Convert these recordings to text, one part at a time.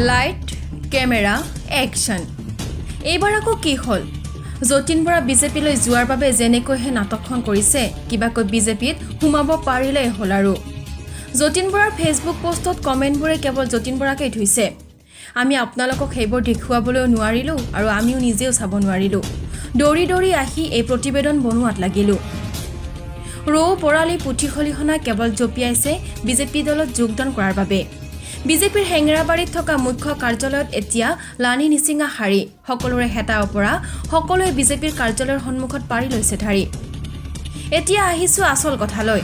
light camera action এইবাৰ আকৌ কি হ'ল যতীন বৰা বিজেপিলৈ যোৱাৰ বাবে যেনেকৈ হে নাটকখন কৰিছে কিবাকৈ বিজেপিত সোমাব পাৰিলে হ'ল আৰু যতীন বৰাৰ ফেচবুক পোষ্টত কমেণ্টবোৰে কেৱল যতীন বৰাকেই ধুইছে আমি আপোনালোকক সেইবোৰ দেখুৱাবলৈ নোৱাৰিলো আৰু আমিও নিজেও চাব নোৱাৰিলো দৌৰি দৌৰি আহি এই প্ৰতিবেদন বনোৱাত লাগিলো ৰৌ পৰালি পুথিখলিখনা কেৱল জপিয়াইছে বিজেপি দলত যোগদান কৰাৰ বাবে বিজেপিৰ হেংৰাবাৰীত থকা মুখ্য কাৰ্যালয়ত এতিয়া লানি নিচিঙা হাৰি সকলোৰে হেতা ওপৰা সকলোৱে বিজেপিৰ কাৰ্যালয়ৰ সন্মুখত পাৰি লৈছে ধাৰি এতিয়া আহিছো আসল কথালৈ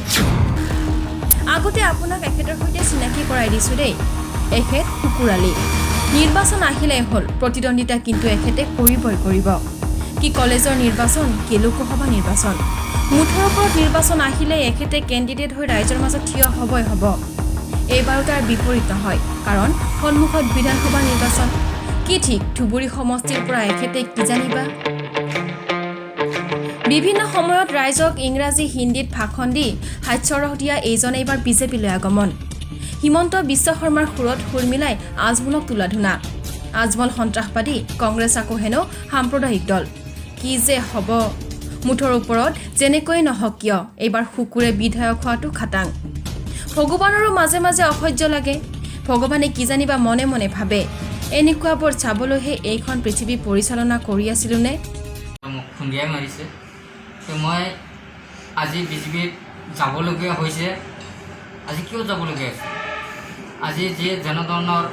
আগতে আপোনাক এখেতৰ সৈতে চিনাকি কৰাই দিছো দেই এখেত কুকুৰালি নিৰ্বাচন আহিলে হ'ল প্ৰতিদ্বন্দ্বিতা কিন্তু এখেতে কৰিবই কৰিব কি কলেজৰ নিৰ্বাচন কি লোকসভা নিৰ্বাচন মুঠৰ ওপৰত নিৰ্বাচন আহিলে এখেতে কেণ্ডিডেট হৈ ৰাইজৰ মাজত থিয় হ'বই হ'ব এইবাৰো তাৰ বিপৰীত নহয় কাৰণ সন্মুখত বিধানসভা নিৰ্বাচন কি ঠিক ধুবুৰী সমষ্টিৰ পৰা এখেতে কি জানিবা বিভিন্ন সময়ত ৰাইজক ইংৰাজী হিন্দীত ভাষণ দি হাস্যৰস দিয়া এইজন এইবাৰ বিজেপিলৈ আগমন হিমন্ত বিশ্ব শৰ্মাৰ সুৰত সুৰ মিলাই আজমলক তোলা ধুনা আজমল সন্ত্ৰাসবাদী কংগ্ৰেছ আকৌ হেনো সাম্প্ৰদায়িক দল কি যে হ'ব মুঠৰ ওপৰত যেনেকৈ নহওক কিয় এইবাৰ শুকুৰে বিধায়ক হোৱাটো খাটাং ভগৱানৰো মাজে মাজে অসহ্য লাগে ভগৱানে কি জানিবা মনে মনে ভাবে এনেকুৱাবোৰ চাবলৈহে এইখন পৃথিৱী পৰিচালনা কৰি আছিলোঁ নে খুন্দিয়াই মাৰিছে মই আজি বিজেপিত যাবলগীয়া হৈছে আজি কিয় যাবলগীয়া হৈছে আজি যি জনধৰণৰ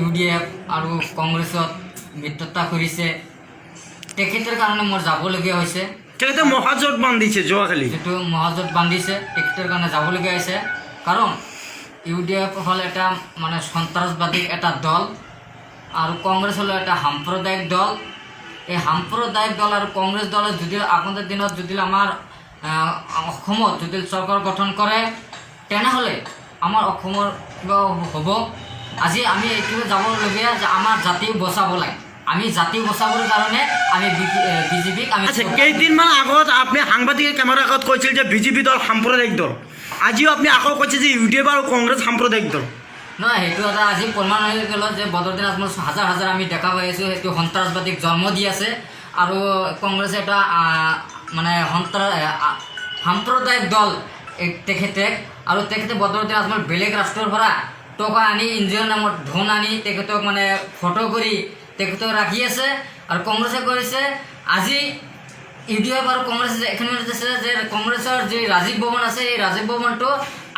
UDF আৰু কংগ্ৰেছত মিত্ৰতা কৰিছে তেখেতৰ কাৰণে মোৰ যাবলগীয়া হৈছে তেখেতে মহাজোট বান্ধিছে যোৱাকালি যিটো মহাজোট বান্ধিছে তেখেতৰ কাৰণে যাবলগীয়া হৈছে কাৰণ UDF হ'ল এটা মানে সন্ত্ৰাসবাদী এটা দল আৰু কংগ্ৰেছ হ'ল এটা সাম্প্ৰদায়িক দল এই সাম্প্ৰদায়িক দল আৰু কংগ্ৰেছ দলে যদি আগন্তুক দিনত যদি আমাৰ অসমত যদি চৰকাৰ গঠন কৰে তেনেহ'লে আমাৰ অসমৰ কিবা হ'ব আজি আমি এইটোৱে যাবলগীয়া যে আমাৰ জাতি বচাব লাগে আমি জাতি বচাবৰ কাৰণে আমি বিজেপিক আমি কেইদিনমান আগত আপুনি সাংবাদিকে কেমেৰাৰ আগত কৈছিল যে বিজেপি দল সাম্প্ৰদায়িক দল আজিও আপুনি আকৌ কৈছে যে UDF আৰু কংগ্ৰেছ সাম্প্ৰদায়িক দল নহয় সেইটো এটা আজি প্ৰমাণ হৈ গ'ল যে বদৰুদ্দিন আজমল হাজাৰ হাজাৰ আমি দেখা পাই আছোঁ সেইটো সন্ত্ৰাসবাদীক জন্ম দি আছে আৰু কংগ্ৰেছে এটা মানে সাম্প্ৰদায়িক দল তেখেতে আৰু তেখেতে বদৰুদ্দিন আজমল বেলেগ ৰাষ্ট্ৰৰ পৰা টকা আনি ইন্দিৰাৰ নামত ধন আনি তেখেতক মানে ফটো কৰি তেখেতক ৰাখি আছে আৰু কংগ্ৰেছে কৰিছে আজি UDF আৰু কংগ্ৰেছে এখানে আছে যে কংগ্ৰেছৰ যি ৰাজীৱ ভৱন আছে এই ৰাজীৱ ভৱনটো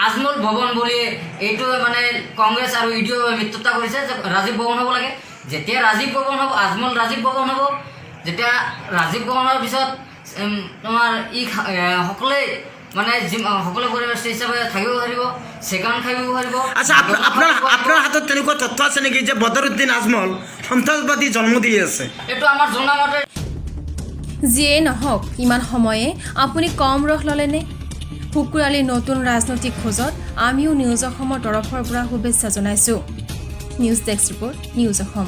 আজমল ভৱন বুলি এইটো মানে কংগ্ৰেছ আৰু UDF মিত্ৰতা কৰিছে যে ৰাজীৱ ভৱন হ'ব লাগে যেতিয়া ৰাজীৱ ভৱন হ'ব আজমল ৰাজীৱ ভৱন হ'ব যেতিয়া ৰাজীৱ ভৱনৰ পিছত তোমাৰ সকলোৱে মানে সকলো পৰিৱেশ হিচাপে থাকিব পাৰিব চেকান খাব পাৰিব আচ্ছা আপোনাৰ হাতত তেনেকুৱা তথ্য আছে নেকি যে বদৰুদ্দিন আজমল সন্ত্ৰাসবাদী জন্ম দি আছে এইটো আমাৰ জনামতে যিয়ে নহওক ইমান সময়ে আপুনি কম ৰস ল'লেনে শুকুৰালীৰ নতুন ৰাজনৈতিক খোজত আমিও নিউজ অসমৰ তৰফৰ পৰা শুভেচ্ছা জনাইছোঁ news desk report news Assam